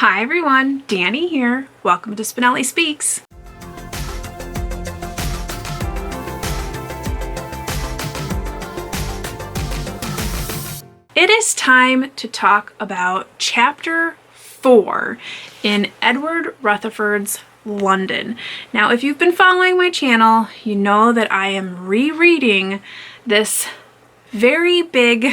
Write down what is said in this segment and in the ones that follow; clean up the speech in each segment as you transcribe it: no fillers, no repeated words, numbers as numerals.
Hi everyone, Dani here. Welcome to Spenelli Speaks. It is time to talk about Chapter 4 in Edward Rutherfurd's London. Now, if you've been following my channel, you know that I am rereading this very big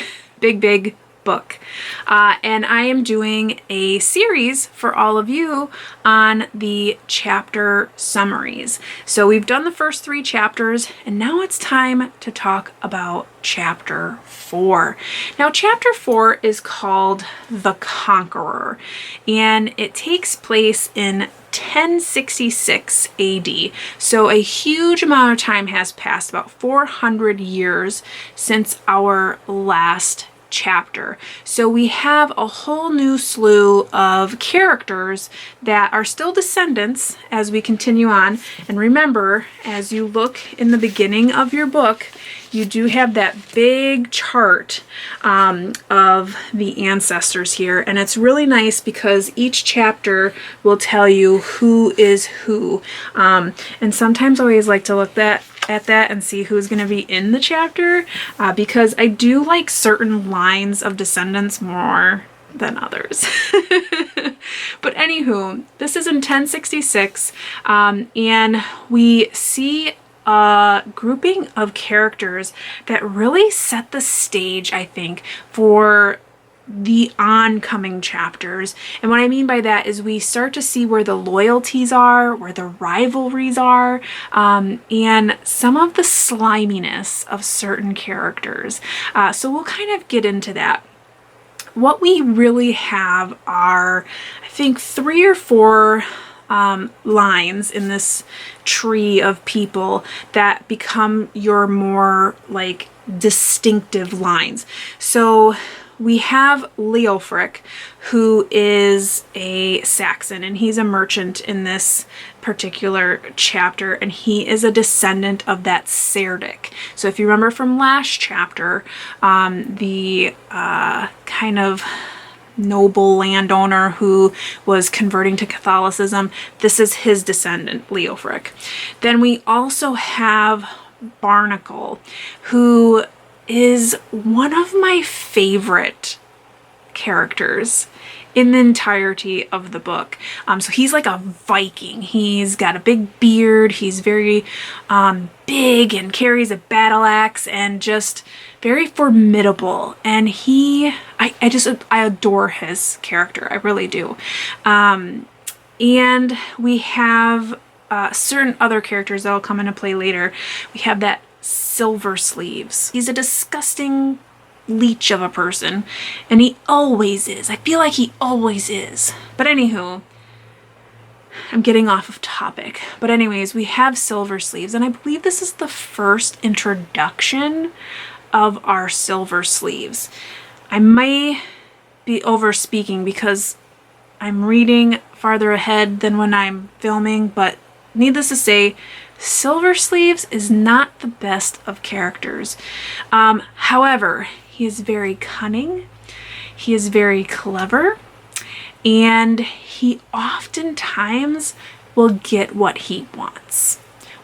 book. And I am doing a series for all of you on the chapter summaries. So we've done the first 3 chapters, and now it's time to talk about chapter 4. Now, chapter 4 is called The Conqueror, and it takes place in 1066 AD. So a huge amount of time has passed, about 400 years since our last chapter. So we have a whole new slew of characters that are still descendants as we continue on. And remember, as you look in the beginning of your book, you do have that big chart of the ancestors here. And it's really nice because each chapter will tell you who is who. And sometimes I always like to look at that and see who's going to be in the chapter because I do like certain lines of descendants more than others. But anywho, this is in 1066 and we see a grouping of characters that really set the stage, I think, for the oncoming chapters. And what I mean by that is we start to see where the loyalties are, where the rivalries are, and some of the sliminess of certain characters. So we'll kind of get into that. What we really have are, I think, 3 or 4 lines in this tree of people that become your more like distinctive lines. So we have Leofric, who is a Saxon, and he's a merchant in this particular chapter, and he is a descendant of that Cerdic. So if you remember from last chapter, the kind of noble landowner who was converting to Catholicism, this is his descendant, Leofric. Then we also have Barnacle, who is one of my favorite characters in the entirety of the book. So he's like a Viking. He's got a big beard. He's very big and carries a battle axe and just very formidable. And I adore his character. I really do. And we have certain other characters that will come into play later. We have that Silver Sleeves. He's a disgusting leech of a person, and he always is. I feel like he always is. But anywho, I'm getting off of topic. But anyways, we have Silver Sleeves, and I believe this is the first introduction of our Silver Sleeves. I may be over speaking because I'm reading farther ahead than when I'm filming, but needless to say, Silver Sleeves is not the best of characters. However, he is very cunning, he is very clever, and he oftentimes will get what he wants,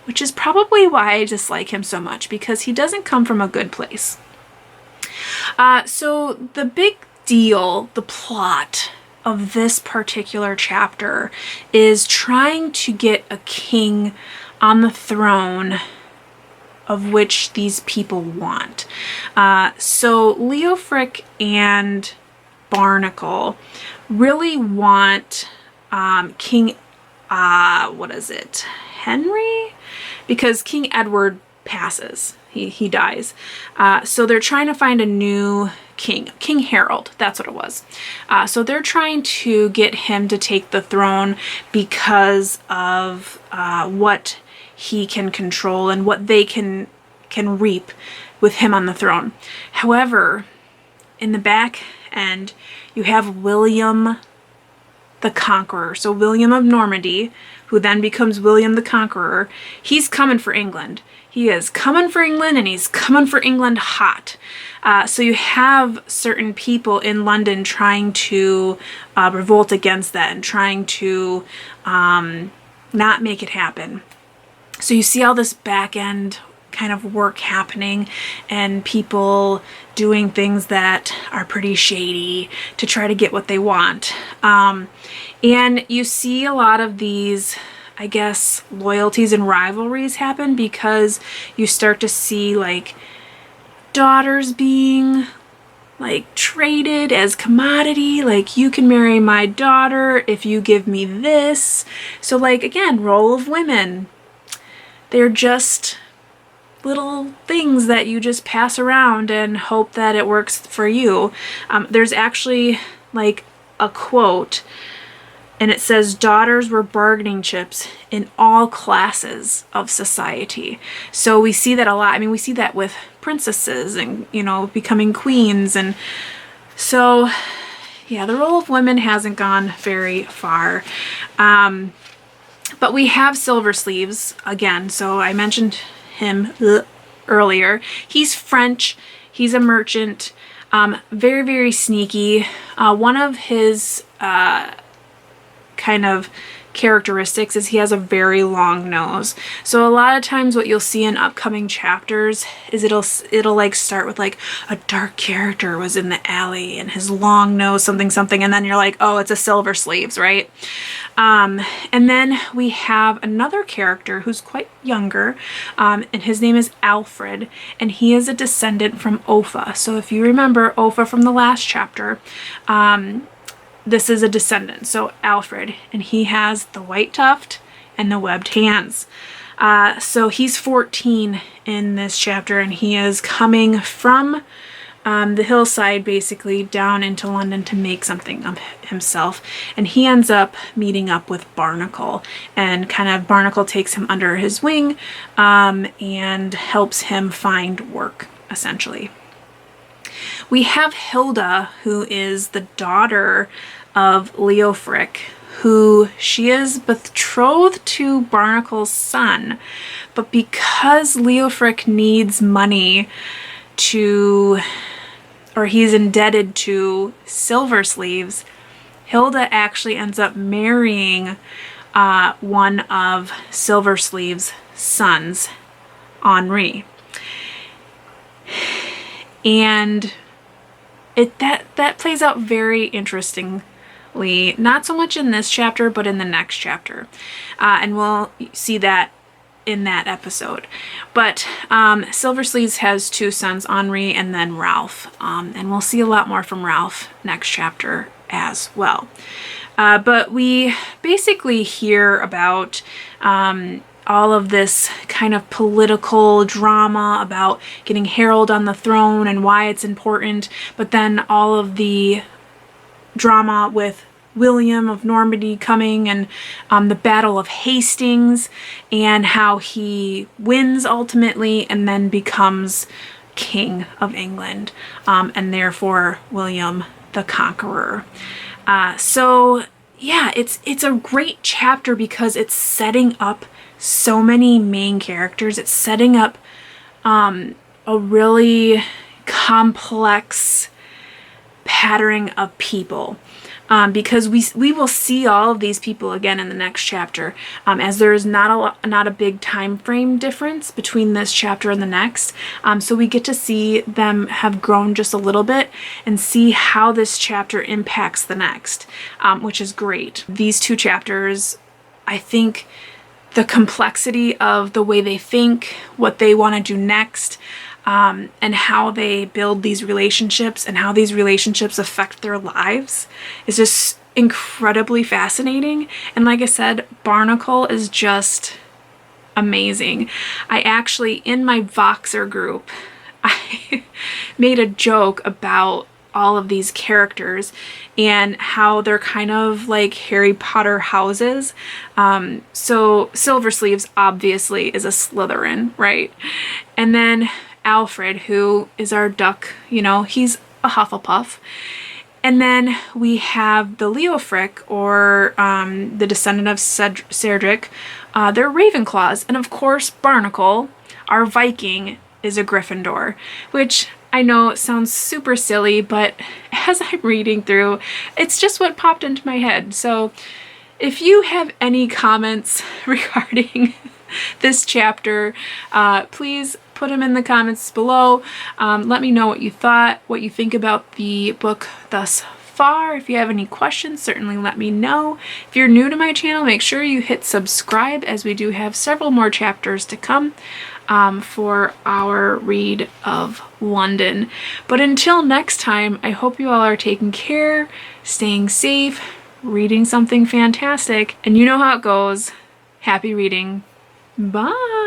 which is probably why I dislike him so much, because he doesn't come from a good place. So the big deal, the plot of this particular chapter is trying to get a king on the throne of which these people want. So Leofric and Barnacle really want King, Henry? Because King Edward passes. He dies. So they're trying to find a new king. King Harold, that's what it was. So they're trying to get him to take the throne because of what he can control and what they can reap with him on the throne. However, in the back end, you have William the Conqueror. So William of Normandy, who then becomes William the Conqueror, he's coming for England. He is coming for England, and he's coming for England hot. So you have certain people in London trying to revolt against that and trying to not make it happen. So you see all this back end kind of work happening and people doing things that are pretty shady to try to get what they want. And you see a lot of these, I guess, loyalties and rivalries happen because you start to see like daughters being like traded as commodity, like you can marry my daughter if you give me this. So like, again, role of women. They're just little things that you just pass around and hope that it works for you. There's actually like a quote, and it says, daughters were bargaining chips in all classes of society. So we see that a lot. I mean, we see that with princesses and, you know, becoming queens. And so, yeah, the role of women hasn't gone very far. But we have Silver Sleeves again. So I mentioned him earlier. He's French. He's a merchant. Very, very sneaky. One of his kind of characteristics is he has a very long nose. So a lot of times what you'll see in upcoming chapters is it'll like start with like a dark character was in the alley and his long nose something something, and then you're like, oh, it's a Silver Sleeves, right? And then we have another character who's quite younger, and his name is Alfred, and he is a descendant from Offa. So if you remember Offa from the last chapter, this is a descendant, so Alfred, and he has the white tuft and the webbed hands. So he's 14 in this chapter, and he is coming from the hillside basically down into London to make something of himself, and he ends up meeting up with Barnacle, and kind of Barnacle takes him under his wing and helps him find work, essentially. We have Hilda, who is the daughter of Leofric, who she is betrothed to Barnacle's son, but because Leofric needs money to, or he's indebted to Silver Sleeves, Hilda actually ends up marrying one of Silver Sleeves' sons, Henri. And that plays out very interestingly, not so much in this chapter, but in the next chapter. And we'll see that in that episode. But Silver Sleeves has two sons, Henri and then Ralph. And we'll see a lot more from Ralph next chapter as well. But we basically hear about all of this kind of political drama about getting Harold on the throne and why it's important, but then all of the drama with William of Normandy coming and the Battle of Hastings and how he wins ultimately and then becomes King of England, and therefore William the Conqueror. So yeah, it's a great chapter because it's setting up so many main characters. It's setting up a really complex pattern of people, because we will see all of these people again in the next chapter, as there is not a big time frame difference between this chapter and the next, so we get to see them have grown just a little bit and see how this chapter impacts the next, which is great. These two chapters, I think, the complexity of the way they think, what they want to do next, and how they build these relationships and how these relationships affect their lives is just incredibly fascinating. And like I said, Barnacle is just amazing. I actually, in my Voxer group, I made a joke about all of these characters and how they're kind of like Harry Potter houses. So Silver Sleeves obviously is a Slytherin, right? And then Alfred, who is our duck, you know, he's a Hufflepuff. And then we have the Leofric, or the descendant of Cedric. They're Ravenclaws. And of course, Barnacle, our Viking, is a Gryffindor, which I know sounds super silly, but as I'm reading through, it's just what popped into my head. So if you have any comments regarding this chapter, please put them in the comments below. Let me know what you thought, what you think about the book thus far. If you have any questions, certainly let me know. If you're new to my channel, make sure you hit subscribe, as we do have several more chapters to come for our read of London. But until next time, I hope you all are taking care, staying safe, reading something fantastic, and you know how it goes. Happy reading. Bye!